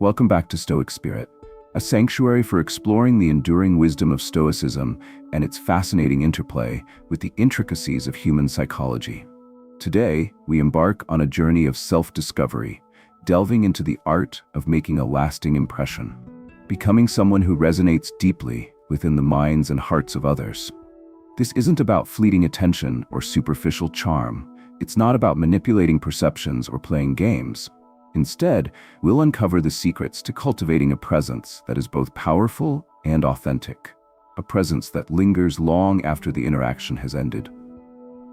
Welcome back to Stoic Spirit, a sanctuary for exploring the enduring wisdom of Stoicism and its fascinating interplay with the intricacies of human psychology. Today, we embark on a journey of self-discovery, delving into the art of making a lasting impression, becoming someone who resonates deeply within the minds and hearts of others. This isn't about fleeting attention or superficial charm. It's not about manipulating perceptions or playing games. Instead, we'll uncover the secrets to cultivating a presence that is both powerful and authentic, a presence that lingers long after the interaction has ended.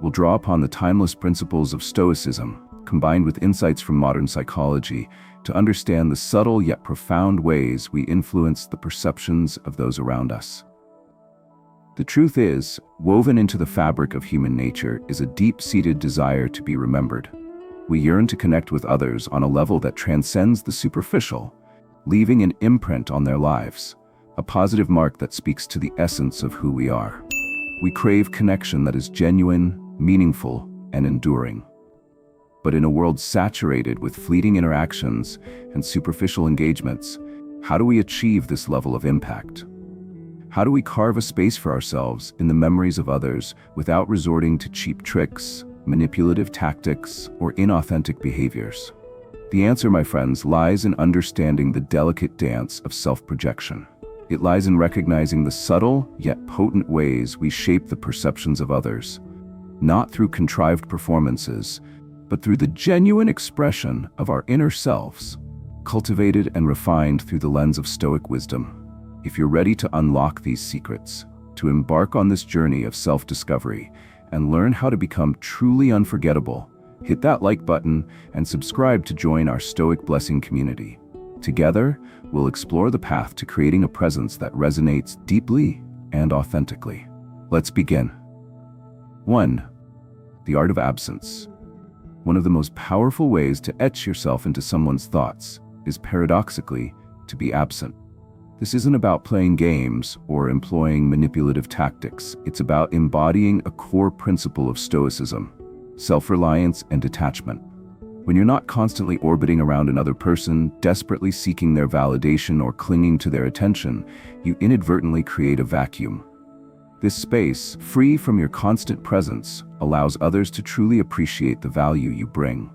We'll draw upon the timeless principles of Stoicism, combined with insights from modern psychology, to understand the subtle yet profound ways we influence the perceptions of those around us. The truth is, woven into the fabric of human nature is a deep-seated desire to be remembered. We yearn to connect with others on a level that transcends the superficial, leaving an imprint on their lives, a positive mark that speaks to the essence of who we are. We crave connection that is genuine, meaningful, and enduring. But in a world saturated with fleeting interactions and superficial engagements, how do we achieve this level of impact? How do we carve a space for ourselves in the memories of others without resorting to cheap tricks, manipulative tactics, or inauthentic behaviors? The answer, my friends, lies in understanding the delicate dance of self-projection. It lies in recognizing the subtle yet potent ways we shape the perceptions of others, not through contrived performances, but through the genuine expression of our inner selves, cultivated and refined through the lens of Stoic wisdom. If you're ready to unlock these secrets, to embark on this journey of self-discovery, and learn how to become truly unforgettable, hit that like button and subscribe to join our Stoic Blessing community. Together, we'll explore the path to creating a presence that resonates deeply and authentically. Let's begin. 1. The art of absence. One of the most powerful ways to etch yourself into someone's thoughts is, paradoxically, to be absent. This isn't about playing games or employing manipulative tactics. It's about embodying a core principle of Stoicism: self-reliance and detachment. When you're not constantly orbiting around another person, desperately seeking their validation or clinging to their attention, you inadvertently create a vacuum. This space, free from your constant presence, allows others to truly appreciate the value you bring.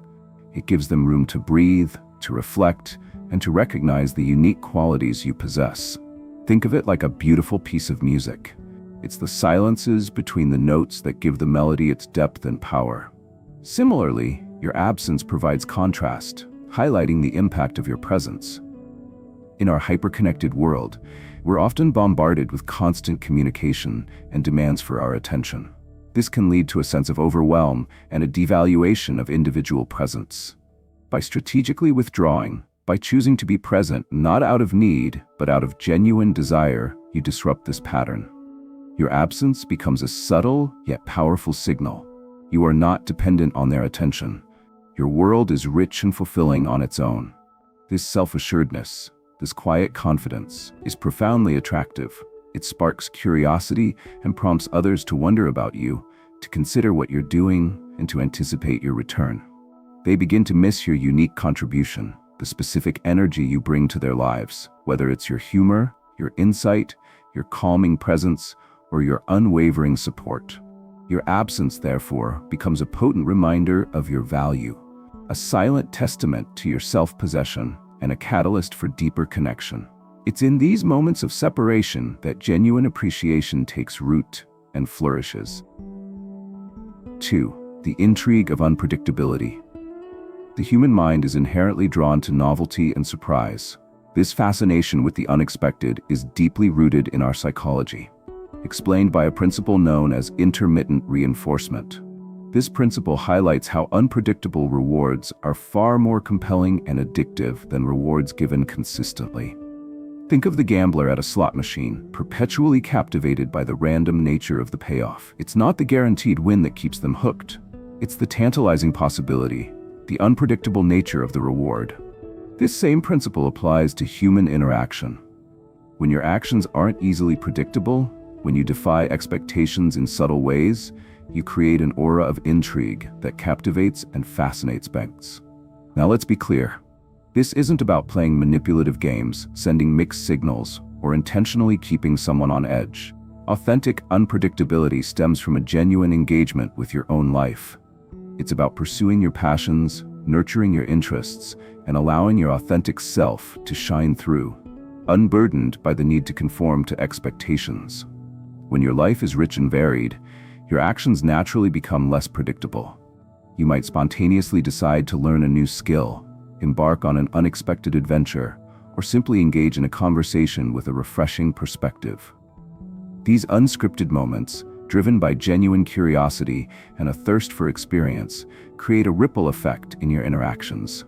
It gives them room to breathe, to reflect, and to recognize the unique qualities you possess. Think of it like a beautiful piece of music. It's the silences between the notes that give the melody its depth and power. Similarly, your absence provides contrast, highlighting the impact of your presence. In our hyper-connected world, we're often bombarded with constant communication and demands for our attention. This can lead to a sense of overwhelm and a devaluation of individual presence. By strategically withdrawing, by choosing to be present not out of need, but out of genuine desire, you disrupt this pattern. Your absence becomes a subtle yet powerful signal. You are not dependent on their attention. Your world is rich and fulfilling on its own. This self-assuredness, this quiet confidence, is profoundly attractive. It sparks curiosity and prompts others to wonder about you, to consider what you're doing, and to anticipate your return. They begin to miss your unique contribution, the specific energy you bring to their lives, whether it's your humor, your insight, your calming presence, or your unwavering support. Your absence, therefore, becomes a potent reminder of your value, a silent testament to your self-possession, and a catalyst for deeper connection. It's in these moments of separation that genuine appreciation takes root and flourishes. 2. The intrigue of unpredictability. The human mind is inherently drawn to novelty and surprise. This fascination with the unexpected is deeply rooted in our psychology, explained by a principle known as intermittent reinforcement. This principle highlights how unpredictable rewards are far more compelling and addictive than rewards given consistently. Think of the gambler at a slot machine, perpetually captivated by the random nature of the payoff. It's not the guaranteed win that keeps them hooked. It's the tantalizing possibility, the unpredictable nature of the reward. This same principle applies to human interaction. When your actions aren't easily predictable, when you defy expectations in subtle ways, you create an aura of intrigue that captivates and fascinates banks. Now let's be clear. This isn't about playing manipulative games, sending mixed signals, or intentionally keeping someone on edge. Authentic unpredictability stems from a genuine engagement with your own life. It's about pursuing your passions, nurturing your interests, and allowing your authentic self to shine through, unburdened by the need to conform to expectations. When your life is rich and varied, your actions naturally become less predictable. You might spontaneously decide to learn a new skill, embark on an unexpected adventure, or simply engage in a conversation with a refreshing perspective. These unscripted moments, driven by genuine curiosity and a thirst for experience, create a ripple effect in your interactions.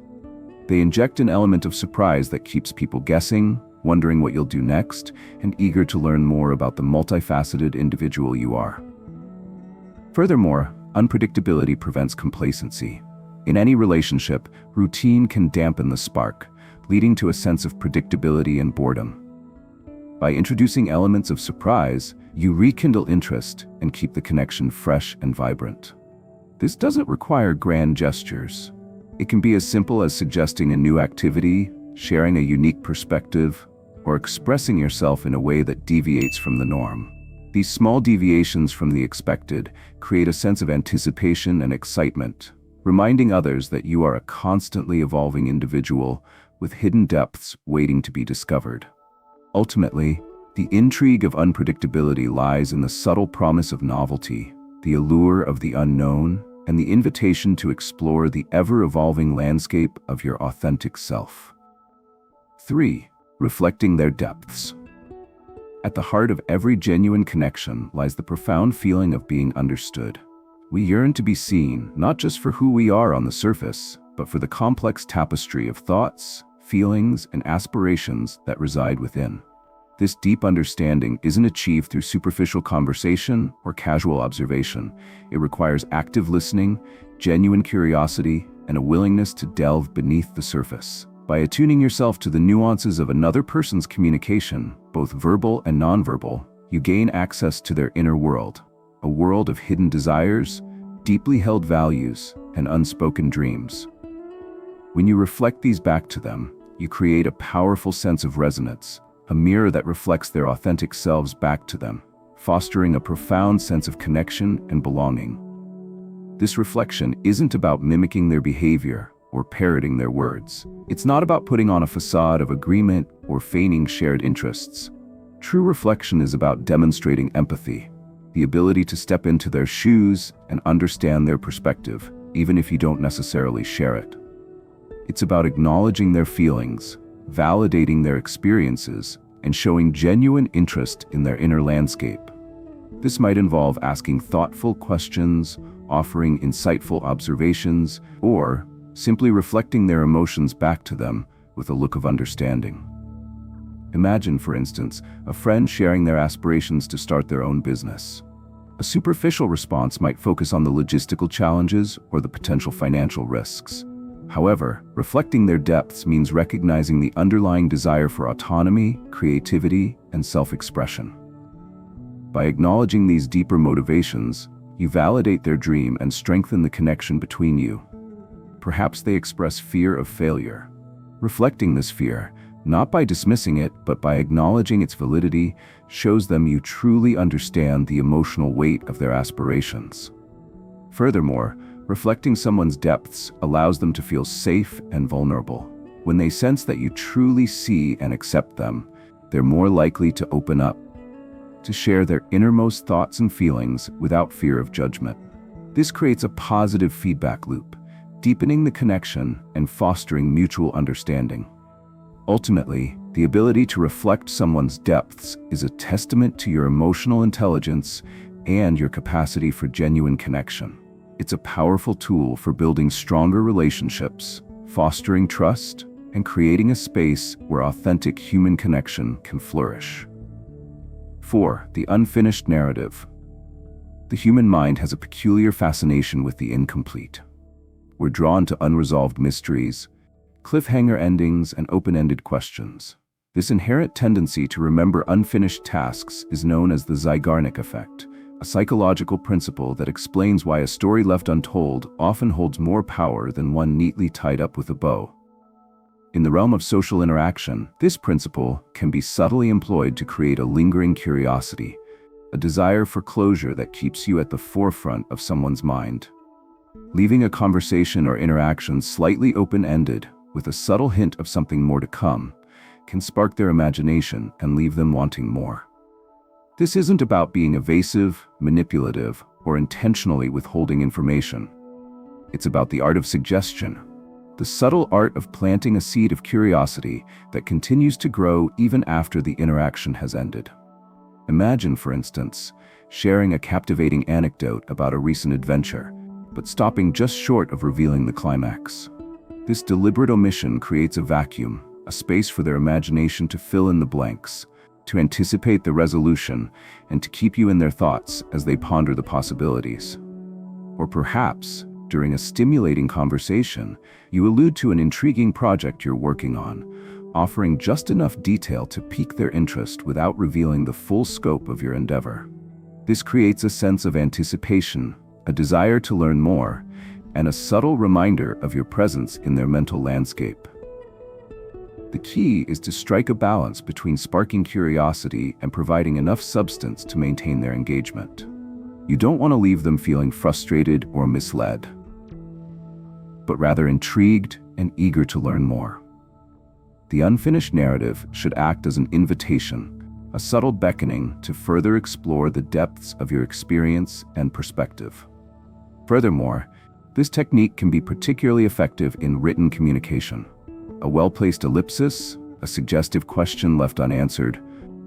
They inject an element of surprise that keeps people guessing, wondering what you'll do next, and eager to learn more about the multifaceted individual you are. Furthermore, unpredictability prevents complacency. In any relationship, routine can dampen the spark, leading to a sense of predictability and boredom. By introducing elements of surprise, you rekindle interest and keep the connection fresh and vibrant. This doesn't require grand gestures. It can be as simple as suggesting a new activity, sharing a unique perspective, or expressing yourself in a way that deviates from the norm. These small deviations from the expected create a sense of anticipation and excitement, reminding others that you are a constantly evolving individual with hidden depths waiting to be discovered. Ultimately, the intrigue of unpredictability lies in the subtle promise of novelty, the allure of the unknown, and the invitation to explore the ever-evolving landscape of your authentic self. 3. Reflecting their depths. At the heart of every genuine connection lies the profound feeling of being understood. We yearn to be seen, not just for who we are on the surface, but for the complex tapestry of thoughts, feelings, and aspirations that reside within. This deep understanding isn't achieved through superficial conversation or casual observation. It requires active listening, genuine curiosity, and a willingness to delve beneath the surface. By attuning yourself to the nuances of another person's communication, both verbal and nonverbal, you gain access to their inner world, a world of hidden desires, deeply held values, and unspoken dreams. When you reflect these back to them, you create a powerful sense of resonance, a mirror that reflects their authentic selves back to them, fostering a profound sense of connection and belonging. This reflection isn't about mimicking their behavior or parroting their words. It's not about putting on a facade of agreement or feigning shared interests. True reflection is about demonstrating empathy, the ability to step into their shoes and understand their perspective, even if you don't necessarily share it. It's about acknowledging their feelings, validating their experiences, and showing genuine interest in their inner landscape. This might involve asking thoughtful questions, offering insightful observations, or simply reflecting their emotions back to them with a look of understanding. Imagine, for instance, a friend sharing their aspirations to start their own business. A superficial response might focus on the logistical challenges or the potential financial risks. However, reflecting their depths means recognizing the underlying desire for autonomy, creativity, and self-expression. By acknowledging these deeper motivations, you validate their dream and strengthen the connection between you. Perhaps they express fear of failure. Reflecting this fear, not by dismissing it, but by acknowledging its validity, shows them you truly understand the emotional weight of their aspirations. Furthermore, reflecting someone's depths allows them to feel safe and vulnerable. When they sense that you truly see and accept them, they're more likely to open up, to share their innermost thoughts and feelings without fear of judgment. This creates a positive feedback loop, deepening the connection and fostering mutual understanding. Ultimately, the ability to reflect someone's depths is a testament to your emotional intelligence and your capacity for genuine connection. It's a powerful tool for building stronger relationships, fostering trust, and creating a space where authentic human connection can flourish. 4. The unfinished narrative. The human mind has a peculiar fascination with the incomplete. We're drawn to unresolved mysteries, cliffhanger endings, and open-ended questions. This inherent tendency to remember unfinished tasks is known as the Zeigarnik effect, a psychological principle that explains why a story left untold often holds more power than one neatly tied up with a bow. In the realm of social interaction, this principle can be subtly employed to create a lingering curiosity, a desire for closure that keeps you at the forefront of someone's mind. Leaving a conversation or interaction slightly open-ended, with a subtle hint of something more to come, can spark their imagination and leave them wanting more. This isn't about being evasive, manipulative, or intentionally withholding information. It's about the art of suggestion, the subtle art of planting a seed of curiosity that continues to grow even after the interaction has ended. Imagine, for instance, sharing a captivating anecdote about a recent adventure, but stopping just short of revealing the climax. This deliberate omission creates a vacuum, a space for their imagination to fill in the blanks, to anticipate the resolution, and to keep you in their thoughts as they ponder the possibilities. Or perhaps, during a stimulating conversation, you allude to an intriguing project you're working on, offering just enough detail to pique their interest without revealing the full scope of your endeavor. This creates a sense of anticipation, a desire to learn more, and a subtle reminder of your presence in their mental landscape. The key is to strike a balance between sparking curiosity and providing enough substance to maintain their engagement. You don't want to leave them feeling frustrated or misled, but rather intrigued and eager to learn more. The unfinished narrative should act as an invitation, a subtle beckoning to further explore the depths of your experience and perspective. Furthermore, this technique can be particularly effective in written communication. A well-placed ellipsis, a suggestive question left unanswered,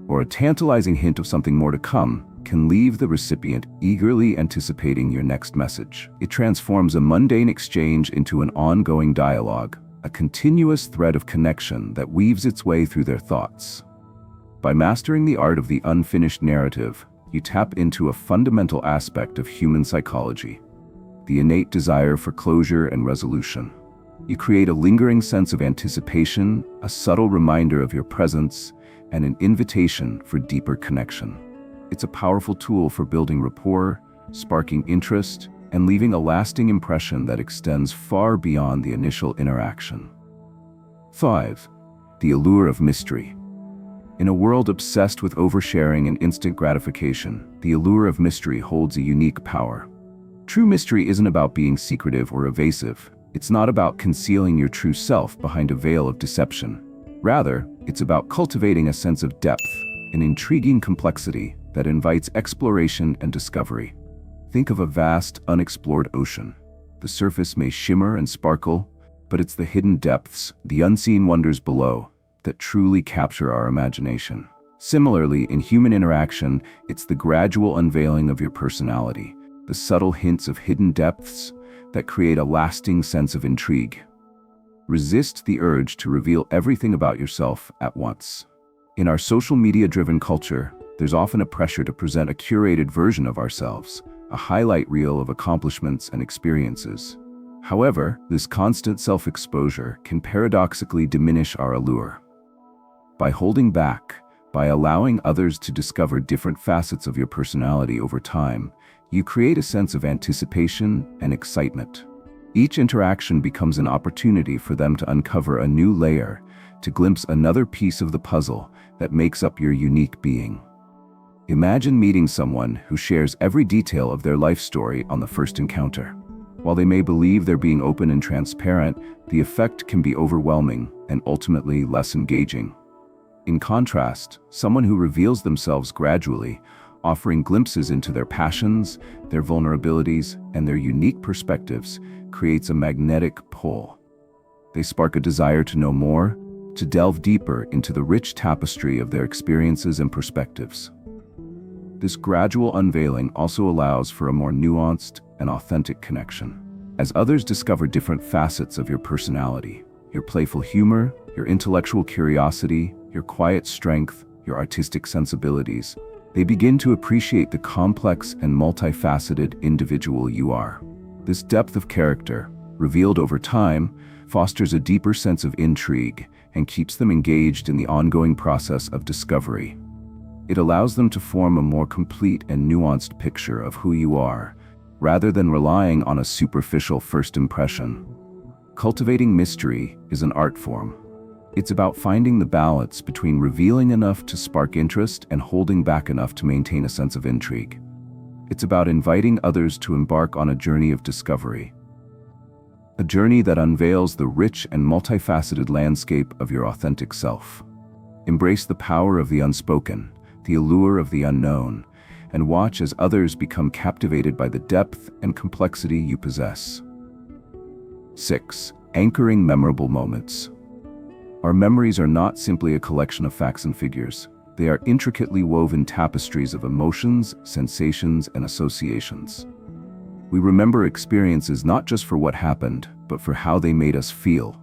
or a tantalizing hint of something more to come can leave the recipient eagerly anticipating your next message. It transforms a mundane exchange into an ongoing dialogue, a continuous thread of connection that weaves its way through their thoughts. By mastering the art of the unfinished narrative, you tap into a fundamental aspect of human psychology, the innate desire for closure and resolution. You create a lingering sense of anticipation, a subtle reminder of your presence, and an invitation for deeper connection. It's a powerful tool for building rapport, sparking interest, and leaving a lasting impression that extends far beyond the initial interaction. 5. The allure of mystery. In a world obsessed with oversharing and instant gratification, the allure of mystery holds a unique power. True mystery isn't about being secretive or evasive. It's not about concealing your true self behind a veil of deception. Rather, it's about cultivating a sense of depth, an intriguing complexity that invites exploration and discovery. Think of a vast, unexplored ocean. The surface may shimmer and sparkle, but it's the hidden depths, the unseen wonders below, that truly capture our imagination. Similarly, in human interaction, it's the gradual unveiling of your personality, the subtle hints of hidden depths that create a lasting sense of intrigue. Resist the urge to reveal everything about yourself at once. In our social media-driven culture, there's often a pressure to present a curated version of ourselves, a highlight reel of accomplishments and experiences. However, this constant self-exposure can paradoxically diminish our allure. By holding back, by allowing others to discover different facets of your personality over time, you create a sense of anticipation and excitement. Each interaction becomes an opportunity for them to uncover a new layer, to glimpse another piece of the puzzle that makes up your unique being. Imagine meeting someone who shares every detail of their life story on the first encounter. While they may believe they're being open and transparent, the effect can be overwhelming and ultimately less engaging. In contrast, someone who reveals themselves gradually, offering glimpses into their passions, their vulnerabilities, and their unique perspectives, creates a magnetic pull. They spark a desire to know more, to delve deeper into the rich tapestry of their experiences and perspectives. This gradual unveiling also allows for a more nuanced and authentic connection. As others discover different facets of your personality, your playful humor, your intellectual curiosity, your quiet strength, your artistic sensibilities, they begin to appreciate the complex and multifaceted individual you are. This depth of character, revealed over time, fosters a deeper sense of intrigue and keeps them engaged in the ongoing process of discovery. It allows them to form a more complete and nuanced picture of who you are, rather than relying on a superficial first impression. Cultivating mystery is an art form, It's about finding the balance between revealing enough to spark interest and holding back enough to maintain a sense of intrigue. It's about inviting others to embark on a journey of discovery. A journey that unveils the rich and multifaceted landscape of your authentic self. Embrace the power of the unspoken, the allure of the unknown, and watch as others become captivated by the depth and complexity you possess. 6. Anchoring memorable moments. Our memories are not simply a collection of facts and figures. They are intricately woven tapestries of emotions, sensations, and associations. We remember experiences not just for what happened, but for how they made us feel.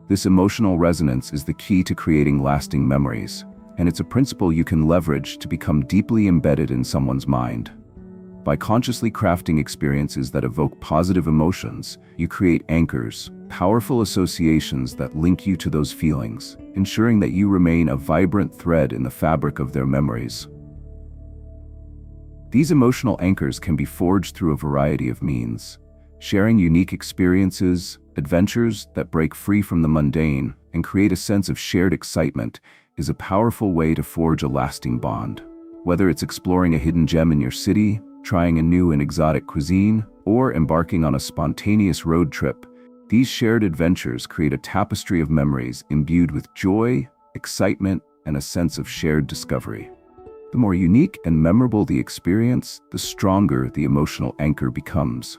This emotional resonance is the key to creating lasting memories, and it's a principle you can leverage to become deeply embedded in someone's mind. By consciously crafting experiences that evoke positive emotions, you create anchors, powerful associations that link you to those feelings, ensuring that you remain a vibrant thread in the fabric of their memories. These emotional anchors can be forged through a variety of means. Sharing unique experiences, adventures that break free from the mundane, and create a sense of shared excitement is a powerful way to forge a lasting bond. Whether it's exploring a hidden gem in your city, trying a new and exotic cuisine, or embarking on a spontaneous road trip, these shared adventures create a tapestry of memories imbued with joy, excitement, and a sense of shared discovery. The more unique and memorable the experience, the stronger the emotional anchor becomes.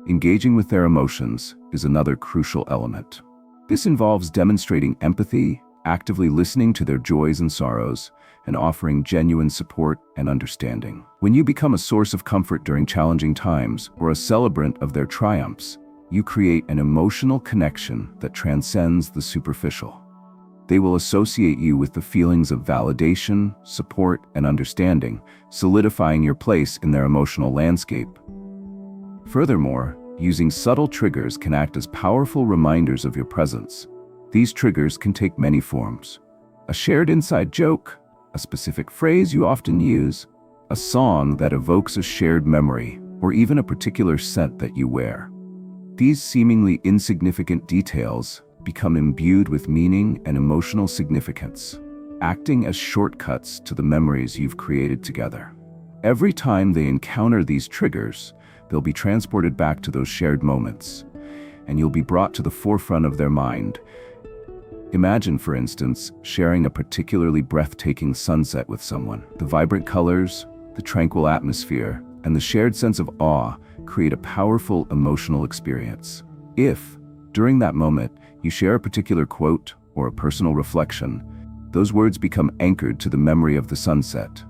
Engaging with their emotions is another crucial element. This involves demonstrating empathy, actively listening to their joys and sorrows, and offering genuine support and understanding. When you become a source of comfort during challenging times or a celebrant of their triumphs, you create an emotional connection that transcends the superficial. They will associate you with the feelings of validation, support, and understanding, solidifying your place in their emotional landscape. Furthermore, using subtle triggers can act as powerful reminders of your presence. These triggers can take many forms. A shared inside joke, a specific phrase you often use, a song that evokes a shared memory, or even a particular scent that you wear. These seemingly insignificant details become imbued with meaning and emotional significance, acting as shortcuts to the memories you've created together. Every time they encounter these triggers, they'll be transported back to those shared moments, and you'll be brought to the forefront of their mind. Imagine, for instance, sharing a particularly breathtaking sunset with someone. The vibrant colors, the tranquil atmosphere, and the shared sense of awe create a powerful emotional experience. If, during that moment, you share a particular quote or a personal reflection, those words become anchored to the memory of the sunset.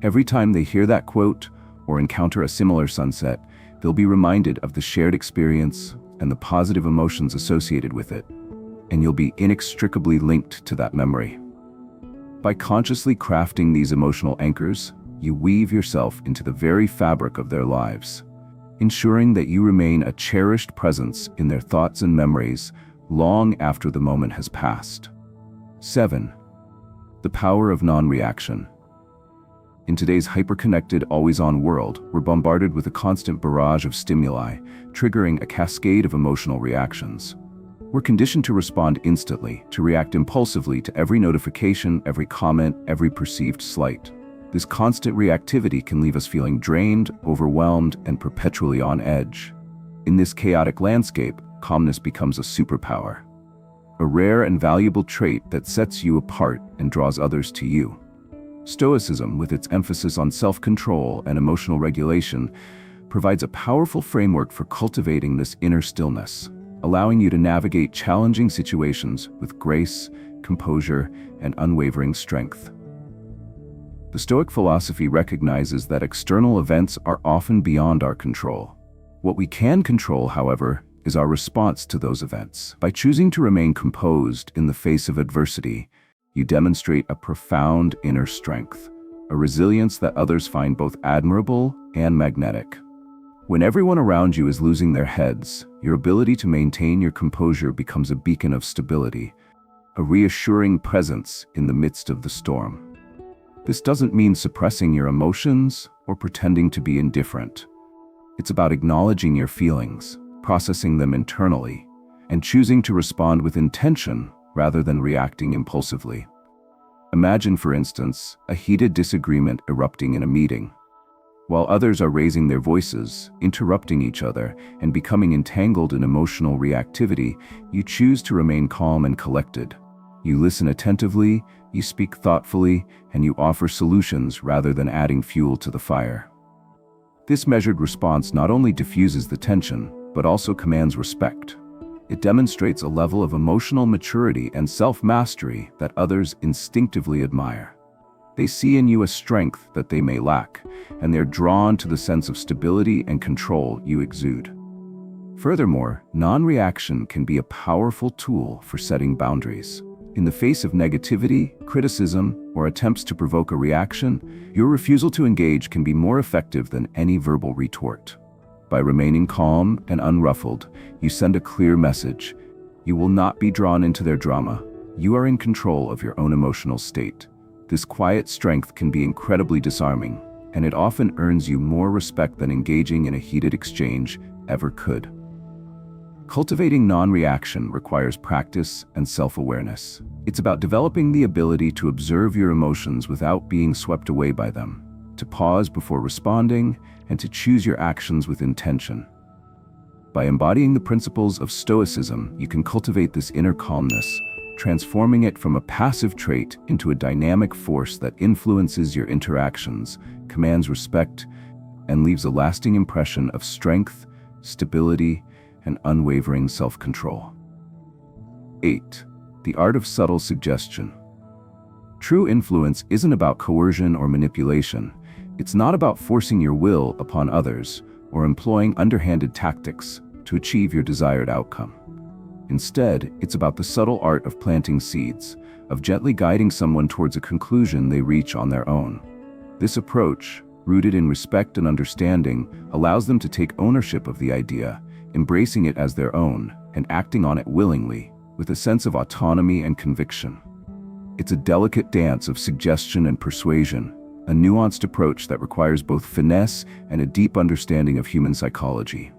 Every time they hear that quote or encounter a similar sunset, they'll be reminded of the shared experience and the positive emotions associated with it, and you'll be inextricably linked to that memory. By consciously crafting these emotional anchors, you weave yourself into the very fabric of their lives, ensuring that you remain a cherished presence in their thoughts and memories long after the moment has passed. 7. The power of non-reaction. In today's hyper-connected, always-on world, we're bombarded with a constant barrage of stimuli, triggering a cascade of emotional reactions. We're conditioned to respond instantly, to react impulsively to every notification, every comment, every perceived slight. This constant reactivity can leave us feeling drained, overwhelmed, and perpetually on edge. In this chaotic landscape, calmness becomes a superpower, a rare and valuable trait that sets you apart and draws others to you. Stoicism, with its emphasis on self-control and emotional regulation, provides a powerful framework for cultivating this inner stillness, allowing you to navigate challenging situations with grace, composure, and unwavering strength. The Stoic philosophy recognizes that external events are often beyond our control. What we can control, however, is our response to those events. By choosing to remain composed in the face of adversity, you demonstrate a profound inner strength, a resilience that others find both admirable and magnetic. When everyone around you is losing their heads, your ability to maintain your composure becomes a beacon of stability, a reassuring presence in the midst of the storm. This doesn't mean suppressing your emotions or pretending to be indifferent. It's about acknowledging your feelings, processing them internally, and choosing to respond with intention rather than reacting impulsively. Imagine, for instance, a heated disagreement erupting in a meeting. While others are raising their voices, interrupting each other, and becoming entangled in emotional reactivity, you choose to remain calm and collected. You listen attentively, you speak thoughtfully, and you offer solutions rather than adding fuel to the fire. This measured response not only diffuses the tension, but also commands respect. It demonstrates a level of emotional maturity and self-mastery that others instinctively admire. They see in you a strength that they may lack, and they're drawn to the sense of stability and control you exude. Furthermore, non-reaction can be a powerful tool for setting boundaries. In the face of negativity, criticism, or attempts to provoke a reaction, your refusal to engage can be more effective than any verbal retort. By remaining calm and unruffled, you send a clear message. You will not be drawn into their drama. You are in control of your own emotional state. This quiet strength can be incredibly disarming, and it often earns you more respect than engaging in a heated exchange ever could. Cultivating non-reaction requires practice and self-awareness. It's about developing the ability to observe your emotions without being swept away by them, to pause before responding, and to choose your actions with intention. By embodying the principles of Stoicism, you can cultivate this inner calmness, transforming it from a passive trait into a dynamic force that influences your interactions, commands respect, and leaves a lasting impression of strength, stability, and unwavering self-control. 8. The art of subtle suggestion. True influence isn't about coercion or manipulation. It's not about forcing your will upon others or employing underhanded tactics to achieve your desired outcome. Instead, it's about the subtle art of planting seeds, of gently guiding someone towards a conclusion they reach on their own. This approach, rooted in respect and understanding, allows them to take ownership of the idea, embracing it as their own, and acting on it willingly, with a sense of autonomy and conviction. It's a delicate dance of suggestion and persuasion, a nuanced approach that requires both finesse and a deep understanding of human psychology.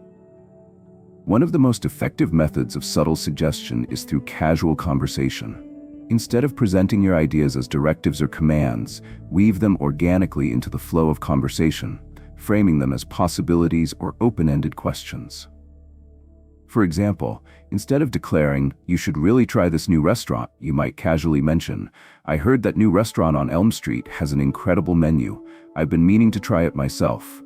One of the most effective methods of subtle suggestion is through casual conversation. Instead of presenting your ideas as directives or commands, weave them organically into the flow of conversation, framing them as possibilities or open-ended questions. For example, instead of declaring, "You should really try this new restaurant," you might casually mention, "I heard that new restaurant on Elm Street has an incredible menu. I've been meaning to try it myself."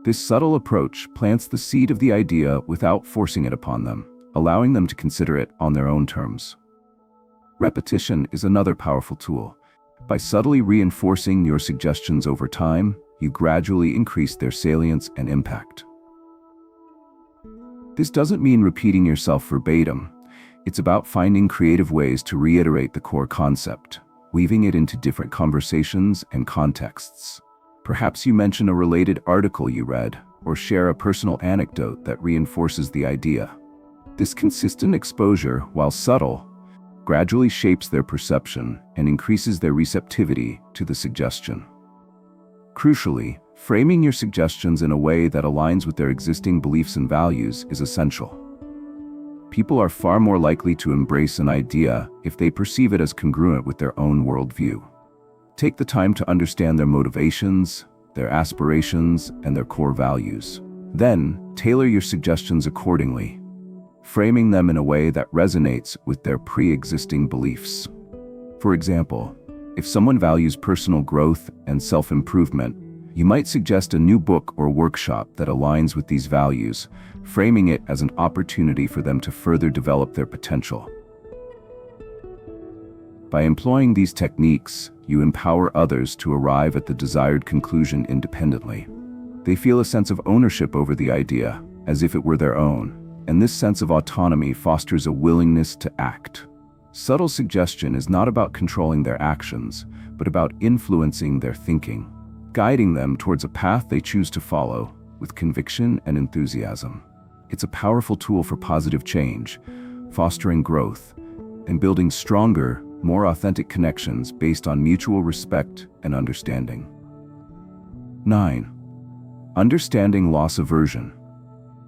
This subtle approach plants the seed of the idea without forcing it upon them, allowing them to consider it on their own terms. Repetition is another powerful tool. By subtly reinforcing your suggestions over time, you gradually increase their salience and impact. This doesn't mean repeating yourself verbatim. It's about finding creative ways to reiterate the core concept, weaving it into different conversations and contexts. Perhaps you mention a related article you read, or share a personal anecdote that reinforces the idea. This consistent exposure, while subtle, gradually shapes their perception and increases their receptivity to the suggestion. Crucially, framing your suggestions in a way that aligns with their existing beliefs and values is essential. People are far more likely to embrace an idea if they perceive it as congruent with their own worldview. Take the time to understand their motivations, their aspirations, and their core values. Then, tailor your suggestions accordingly, framing them in a way that resonates with their pre-existing beliefs. For example, if someone values personal growth and self-improvement, you might suggest a new book or workshop that aligns with these values, framing it as an opportunity for them to further develop their potential. By employing these techniques, you empower others to arrive at the desired conclusion independently. They feel a sense of ownership over the idea, as if it were their own, and this sense of autonomy fosters a willingness to act. Subtle suggestion is not about controlling their actions, but about influencing their thinking, guiding them towards a path they choose to follow with conviction and enthusiasm. It's a powerful tool for positive change, fostering growth, and building stronger, more authentic connections based on mutual respect and understanding. 9. Understanding loss aversion.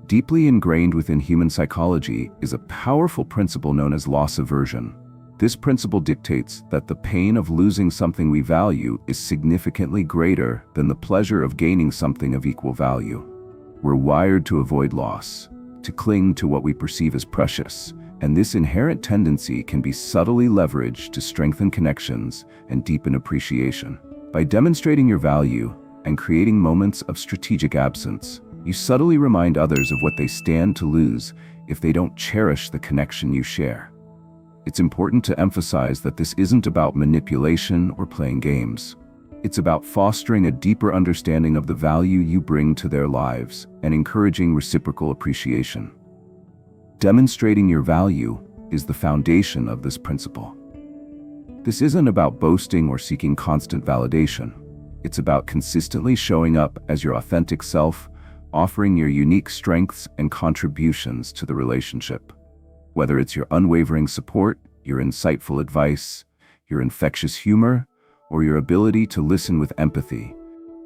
Deeply ingrained within human psychology is a powerful principle known as loss aversion. This principle dictates that the pain of losing something we value is significantly greater than the pleasure of gaining something of equal value. We're wired to avoid loss, to cling to what we perceive as precious, and this inherent tendency can be subtly leveraged to strengthen connections and deepen appreciation. By demonstrating your value and creating moments of strategic absence, you subtly remind others of what they stand to lose if they don't cherish the connection you share. It's important to emphasize that this isn't about manipulation or playing games. It's about fostering a deeper understanding of the value you bring to their lives and encouraging reciprocal appreciation. Demonstrating your value is the foundation of this principle. This isn't about boasting or seeking constant validation. It's about consistently showing up as your authentic self, offering your unique strengths and contributions to the relationship. Whether it's your unwavering support, your insightful advice, your infectious humor, or your ability to listen with empathy,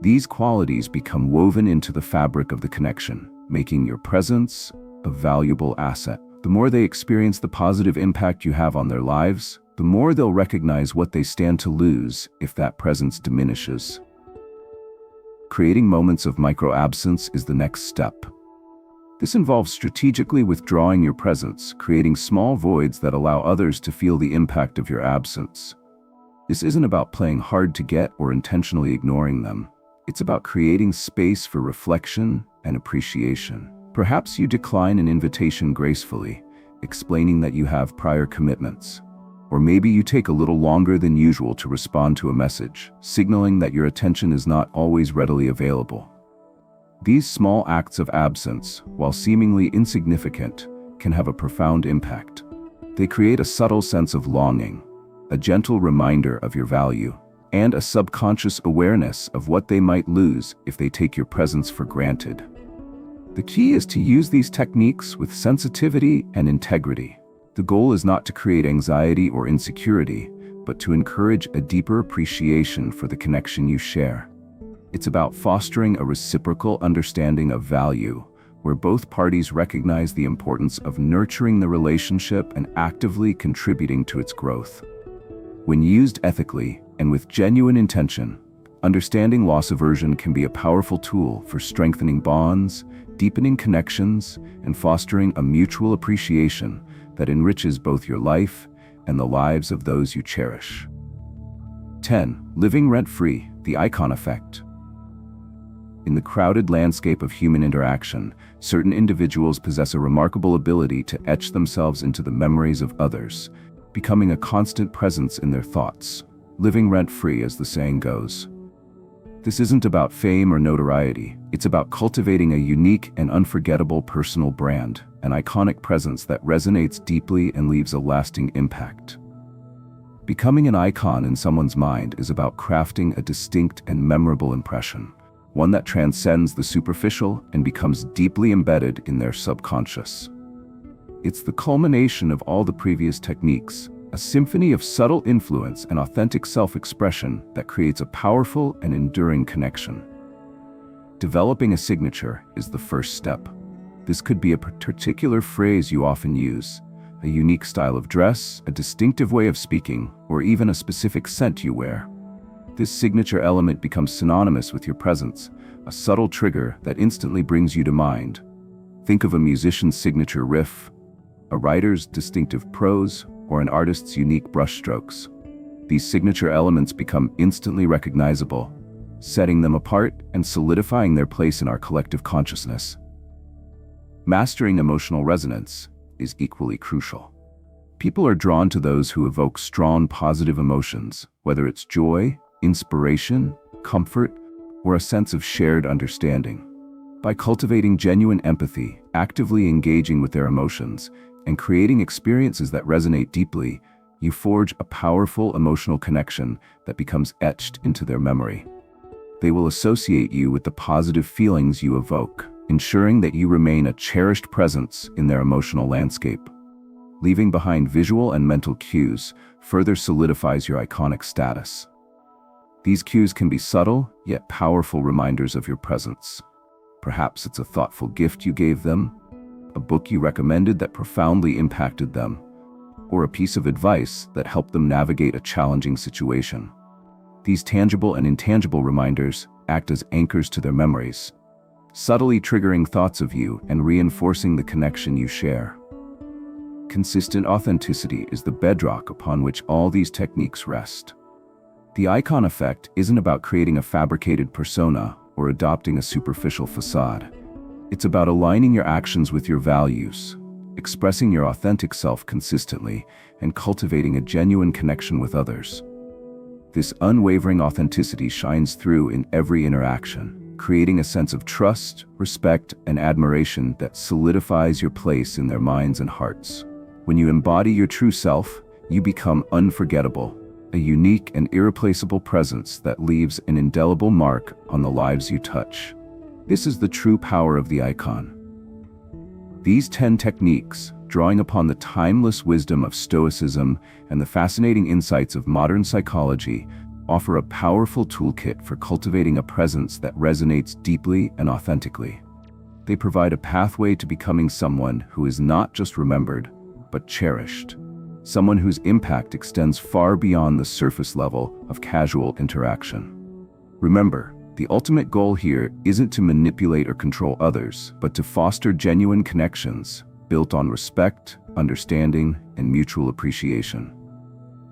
these qualities become woven into the fabric of the connection, making your presence a valuable asset. The more they experience the positive impact you have on their lives, the more they'll recognize what they stand to lose if that presence diminishes. Creating moments of micro-absence is the next step. This involves strategically withdrawing your presence, creating small voids that allow others to feel the impact of your absence. This isn't about playing hard to get or intentionally ignoring them. It's about creating space for reflection and appreciation. Perhaps you decline an invitation gracefully, explaining that you have prior commitments. Or maybe you take a little longer than usual to respond to a message, signaling that your attention is not always readily available. These small acts of absence, while seemingly insignificant, can have a profound impact. They create a subtle sense of longing, a gentle reminder of your value, and a subconscious awareness of what they might lose if they take your presence for granted. The key is to use these techniques with sensitivity and integrity. The goal is not to create anxiety or insecurity, but to encourage a deeper appreciation for the connection you share. It's about fostering a reciprocal understanding of value, where both parties recognize the importance of nurturing the relationship and actively contributing to its growth. When used ethically and with genuine intention, understanding loss aversion can be a powerful tool for strengthening bonds, deepening connections, and fostering a mutual appreciation that enriches both your life and the lives of those you cherish. 10. Living rent-free, the icon effect. In the crowded landscape of human interaction, certain individuals possess a remarkable ability to etch themselves into the memories of others, becoming a constant presence in their thoughts, living rent-free, as the saying goes. This isn't about fame or notoriety. It's about cultivating a unique and unforgettable personal brand, an iconic presence that resonates deeply and leaves a lasting impact. Becoming an icon in someone's mind is about crafting a distinct and memorable impression, one that transcends the superficial and becomes deeply embedded in their subconscious. It's the culmination of all the previous techniques, a symphony of subtle influence and authentic self-expression that creates a powerful and enduring connection. Developing a signature is the first step. This could be a particular phrase you often use, a unique style of dress, a distinctive way of speaking, or even a specific scent you wear. This signature element becomes synonymous with your presence, a subtle trigger that instantly brings you to mind. Think of a musician's signature riff, a writer's distinctive prose, or an artist's unique brushstrokes. These signature elements become instantly recognizable, setting them apart and solidifying their place in our collective consciousness. Mastering emotional resonance is equally crucial. People are drawn to those who evoke strong positive emotions, whether it's joy, inspiration, comfort, or a sense of shared understanding. By cultivating genuine empathy, actively engaging with their emotions, and creating experiences that resonate deeply, you forge a powerful emotional connection that becomes etched into their memory. They will associate you with the positive feelings you evoke, ensuring that you remain a cherished presence in their emotional landscape. Leaving behind visual and mental cues further solidifies your iconic status. These cues can be subtle, yet powerful reminders of your presence. Perhaps it's a thoughtful gift you gave them, a book you recommended that profoundly impacted them, or a piece of advice that helped them navigate a challenging situation. These tangible and intangible reminders act as anchors to their memories, subtly triggering thoughts of you and reinforcing the connection you share. Consistent authenticity is the bedrock upon which all these techniques rest. The icon effect isn't about creating a fabricated persona or adopting a superficial facade. It's about aligning your actions with your values, expressing your authentic self consistently, and cultivating a genuine connection with others. This unwavering authenticity shines through in every interaction, creating a sense of trust, respect, and admiration that solidifies your place in their minds and hearts. When you embody your true self, you become unforgettable, a unique and irreplaceable presence that leaves an indelible mark on the lives you touch. This is the true power of the icon. These 10 techniques, drawing upon the timeless wisdom of Stoicism and the fascinating insights of modern psychology, offer a powerful toolkit for cultivating a presence that resonates deeply and authentically. They provide a pathway to becoming someone who is not just remembered, but cherished. Someone whose impact extends far beyond the surface level of casual interaction. Remember, the ultimate goal here isn't to manipulate or control others, but to foster genuine connections built on respect, understanding, and mutual appreciation.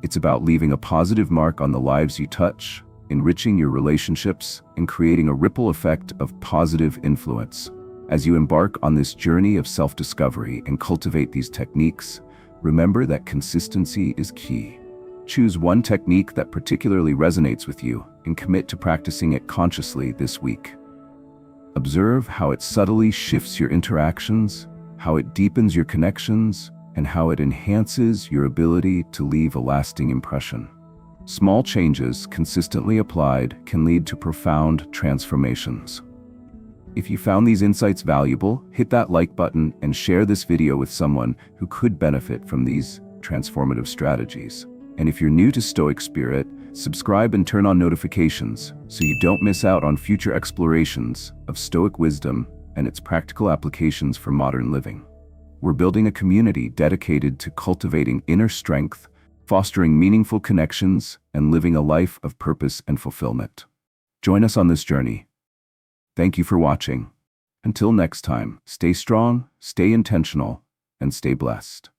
It's about leaving a positive mark on the lives you touch, enriching your relationships, and creating a ripple effect of positive influence. As you embark on this journey of self-discovery and cultivate these techniques, remember that consistency is key. Choose one technique that particularly resonates with you and commit to practicing it consciously this week. Observe how it subtly shifts your interactions, how it deepens your connections, and how it enhances your ability to leave a lasting impression. Small changes consistently applied can lead to profound transformations. If you found these insights valuable, hit that like button and share this video with someone who could benefit from these transformative strategies. And if you're new to Stoic Spirit, subscribe and turn on notifications so you don't miss out on future explorations of Stoic wisdom and its practical applications for modern living. We're building a community dedicated to cultivating inner strength, fostering meaningful connections, and living a life of purpose and fulfillment. Join us on this journey. Thank you for watching. Until next time, stay strong, stay intentional, and stay blessed.